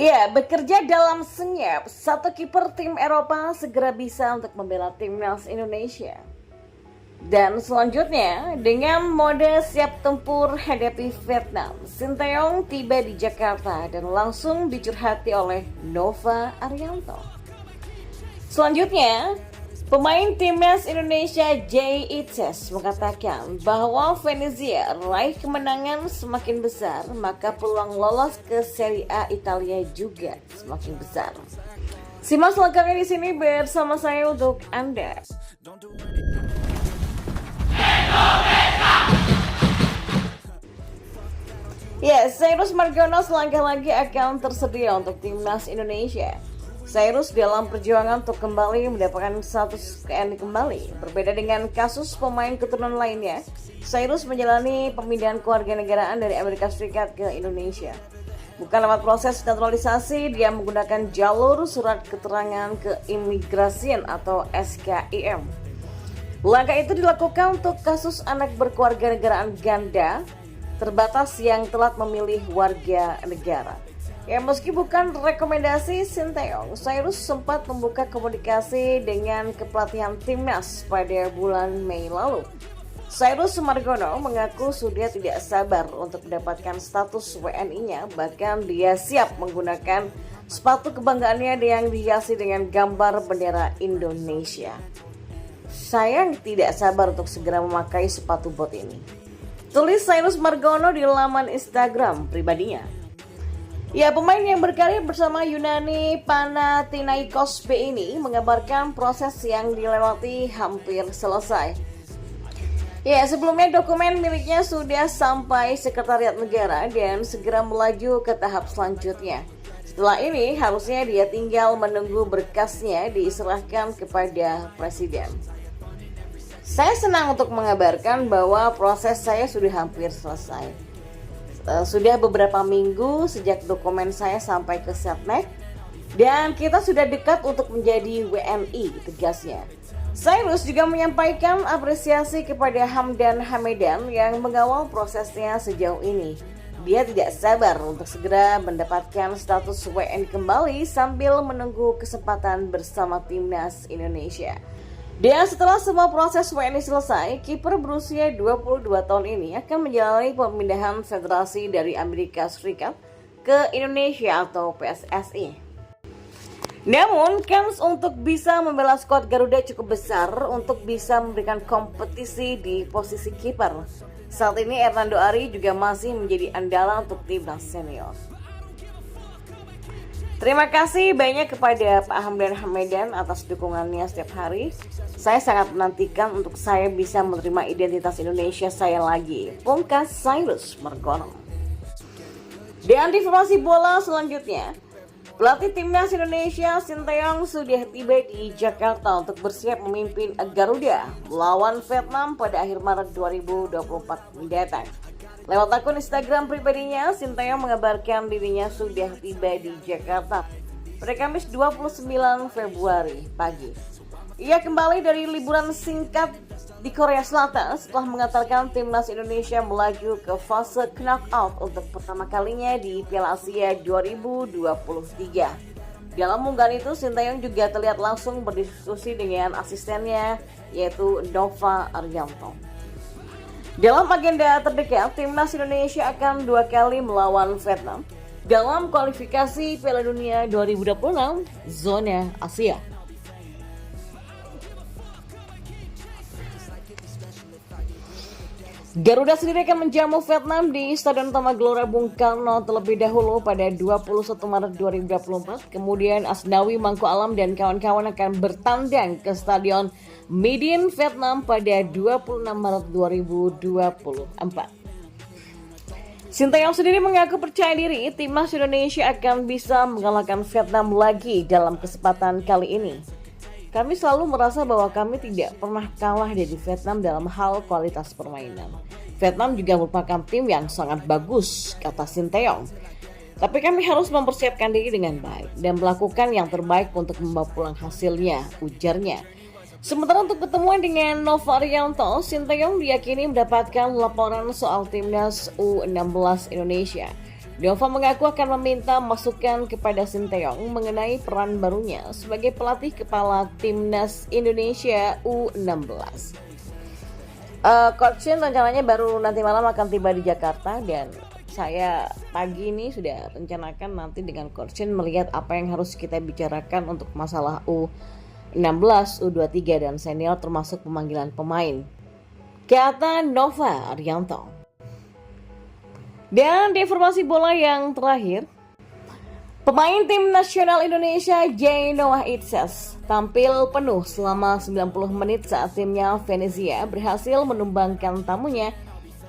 Ya, bekerja dalam senyap, satu kiper tim Eropa segera bisa untuk membela timnas Indonesia. Dan selanjutnya, dengan mode siap tempur hadapi Vietnam, Sinteyong tiba di Jakarta dan langsung dicurhati oleh Nova Arianto. Selanjutnya, pemain timnas Indonesia Jay Itzes mengatakan bahwa Venezia raih kemenangan semakin besar, maka peluang lolos ke Serie A Italia juga semakin besar. Simak selengkapnya di sini bersama saya untuk Anda. Ya, Cyrus Margono selangkah lagi akan tersedia untuk timnas Indonesia. Cyrus dalam perjuangan untuk kembali mendapatkan status TNI kembali. Berbeda dengan kasus pemain keturunan lainnya, Cyrus menjalani pemindahan kewarganegaraan dari Amerika Serikat ke Indonesia. Bukan lewat proses naturalisasi, dia menggunakan jalur surat keterangan keimigrasian atau SKIM. Langkah itu dilakukan untuk kasus anak berkewarganegaraan ganda terbatas yang telat memilih warga negara. Ya, meski bukan rekomendasi Sinteyong, Cyrus sempat membuka komunikasi dengan kepelatihan timnas pada bulan Mei lalu. Cyrus Margono mengaku sudah tidak sabar untuk mendapatkan status WNI-nya, bahkan dia siap menggunakan sepatu kebanggaannya yang dihiasi dengan gambar bendera Indonesia. Saya tidak sabar untuk segera memakai sepatu bot ini, tulis Cyrus Margono di laman Instagram pribadinya. Ya, pemain yang berkarir bersama Yunani Panathinaikos B ini mengabarkan proses yang dilewati hampir selesai. Ya, sebelumnya dokumen miliknya sudah sampai Sekretariat Negara dan segera melaju ke tahap selanjutnya. Setelah ini harusnya dia tinggal menunggu berkasnya diserahkan kepada Presiden. Saya senang untuk mengabarkan bahwa proses saya sudah hampir selesai. Sudah beberapa minggu sejak dokumen saya sampai ke Setnek dan kita sudah dekat untuk menjadi WNI, tegasnya. Cyrus juga menyampaikan apresiasi kepada Hamdan Hamedan yang mengawal prosesnya sejauh ini. Dia tidak sabar untuk segera mendapatkan status WNI kembali sambil menunggu kesempatan bersama timnas Indonesia. Dan setelah semua proses WNI selesai, kiper berusia 22 tahun ini akan menjalani pemindahan federasi dari Amerika Serikat ke Indonesia atau PSSI. Namun, kans untuk bisa membela skuad Garuda cukup besar untuk bisa memberikan kompetisi di posisi kiper. Saat ini Hernando Ari juga masih menjadi andalan untuk timnas senior. Terima kasih banyak kepada Pak Hamdan Hamedan atas dukungannya setiap hari. Saya sangat menantikan untuk saya bisa menerima identitas Indonesia saya lagi. Pungkas Cyrus Margono. Dan informasi bola selanjutnya, pelatih timnas Indonesia Sinteyong sudah tiba di Jakarta untuk bersiap memimpin Garuda melawan Vietnam pada akhir Maret 2024 mendatang. Lewat akun Instagram pribadinya, Sinteyong mengabarkan dirinya sudah tiba di Jakarta pada Kamis 29 Februari pagi. Ia kembali dari liburan singkat di Korea Selatan setelah mengantarkan timnas Indonesia melaju ke fase knockout untuk pertama kalinya di Piala Asia 2023. Dalam unggahan itu, Sinteyong juga terlihat langsung berdiskusi dengan asistennya yaitu Nova Arianto. Dalam agenda terdekat, timnas Indonesia akan 2 kali melawan Vietnam dalam kualifikasi Piala Dunia 2026 zona Asia. Garuda sendiri akan menjamu Vietnam di Stadion Utama Gelora Bung Karno terlebih dahulu pada 21 Maret 2024. Kemudian Asnawi Mangku Alam dan kawan-kawan akan bertandang ke Stadion Midin Vietnam pada 26 Maret 2024. Sinteyong sendiri mengaku percaya diri timnas Indonesia akan bisa mengalahkan Vietnam lagi dalam kesempatan kali ini. Kami selalu merasa bahwa kami tidak pernah kalah dari Vietnam dalam hal kualitas permainan. Vietnam juga merupakan tim yang sangat bagus, kata Sinteyong. Tapi kami harus mempersiapkan diri dengan baik dan melakukan yang terbaik untuk membawa pulang hasilnya, ujarnya. Sementara untuk pertemuan dengan Nova Arianto, Sinteyong diyakini mendapatkan laporan soal timnas U16 Indonesia. Nova mengaku akan meminta masukan kepada Sinteyong mengenai peran barunya sebagai pelatih kepala Timnas Indonesia U16. Coach Shin rencananya baru nanti malam akan tiba di Jakarta, dan saya pagi ini sudah rencanakan nanti dengan Coach Shin melihat apa yang harus kita bicarakan untuk masalah U16, U23 dan senior termasuk pemanggilan pemain. Kata Nova Arianto. Dan di informasi bola yang terakhir, pemain tim nasional Indonesia Jay Noah Itzes tampil penuh selama 90 menit saat timnya Venezia berhasil menumbangkan tamunya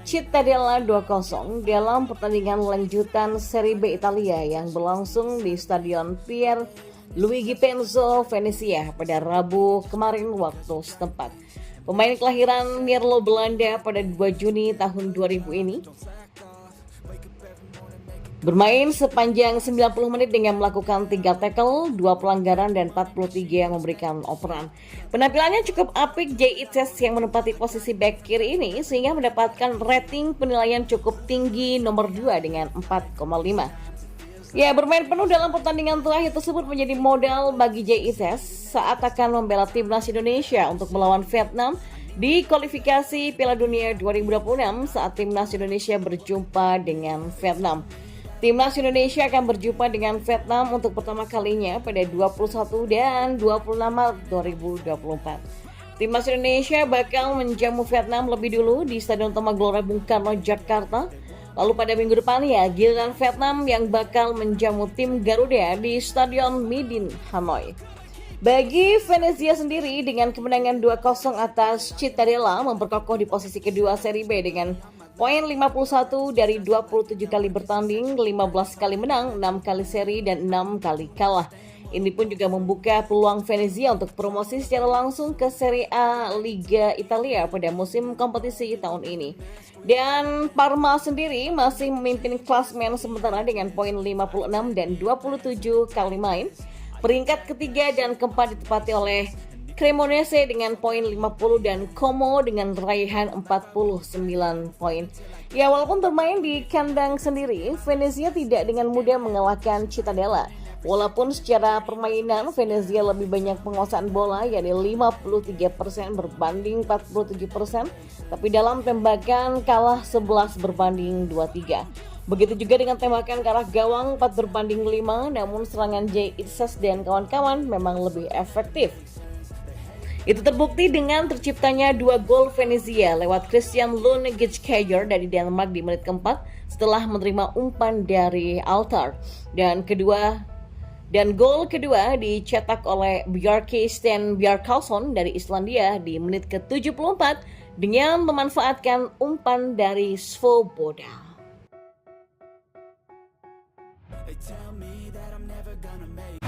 Cittadella 2-0 dalam pertandingan lanjutan Serie B Italia yang berlangsung di Stadion Pier Luigi Penzo, Venezia pada Rabu kemarin waktu setempat. Pemain kelahiran Mierlo, Belanda pada 2 Juni tahun 2000 ini bermain sepanjang 90 menit dengan melakukan 3 tackle, 2 pelanggaran, dan 43 yang memberikan operan. Penampilannya cukup apik Jay Itzes yang menempati posisi back kiri ini sehingga mendapatkan rating penilaian cukup tinggi nomor 2 dengan 4,5. Ya, bermain penuh dalam pertandingan terakhir tersebut menjadi modal bagi Jay Itzes saat akan membela timnas Indonesia untuk melawan Vietnam di kualifikasi Piala Dunia 2026 saat timnas Indonesia berjumpa dengan Vietnam. Timnas Indonesia akan berjumpa dengan Vietnam untuk pertama kalinya pada 21 dan 26 Maret 2024. Timnas Indonesia bakal menjamu Vietnam lebih dulu di Stadion Utama Gelora Bung Karno, Jakarta. Lalu pada minggu depan ya, giliran Vietnam yang bakal menjamu tim Garuda di Stadion Midin, Hanoi. Bagi Venezia sendiri dengan kemenangan 2-0 atas Cittadella memperkokoh di posisi kedua Serie B dengan poin 51 dari 27 kali bertanding, 15 kali menang, 6 kali seri, dan 6 kali kalah. Ini pun juga membuka peluang Venezia untuk promosi secara langsung ke Serie A Liga Italia pada musim kompetisi tahun ini. Dan Parma sendiri masih memimpin klasemen sementara dengan poin 56 dan 27 kali main. Peringkat ketiga dan keempat ditempati oleh Cremonese dengan poin 50 dan Como dengan raihan 49 poin. Ya, walaupun bermain di kandang sendiri, Venezia tidak dengan mudah mengalahkan Cittadella. Walaupun secara permainan Venezia lebih banyak penguasaan bola, yakni 53% berbanding 47%, tapi dalam tembakan kalah 11 berbanding 23. Begitu juga dengan tembakan ke arah gawang 4 berbanding 5, namun serangan Jay Itzes dan kawan-kawan memang lebih efektif. Itu terbukti dengan terciptanya 2 gol Venezia lewat Christian Lund Gitskager dari Denmark di menit keempat setelah menerima umpan dari Altar. Dan gol kedua dicetak oleh Bjarke Sten Bjarkarson dari Islandia di menit ke-74 dengan memanfaatkan umpan dari Svoboda. They tell me that I'm never gonna make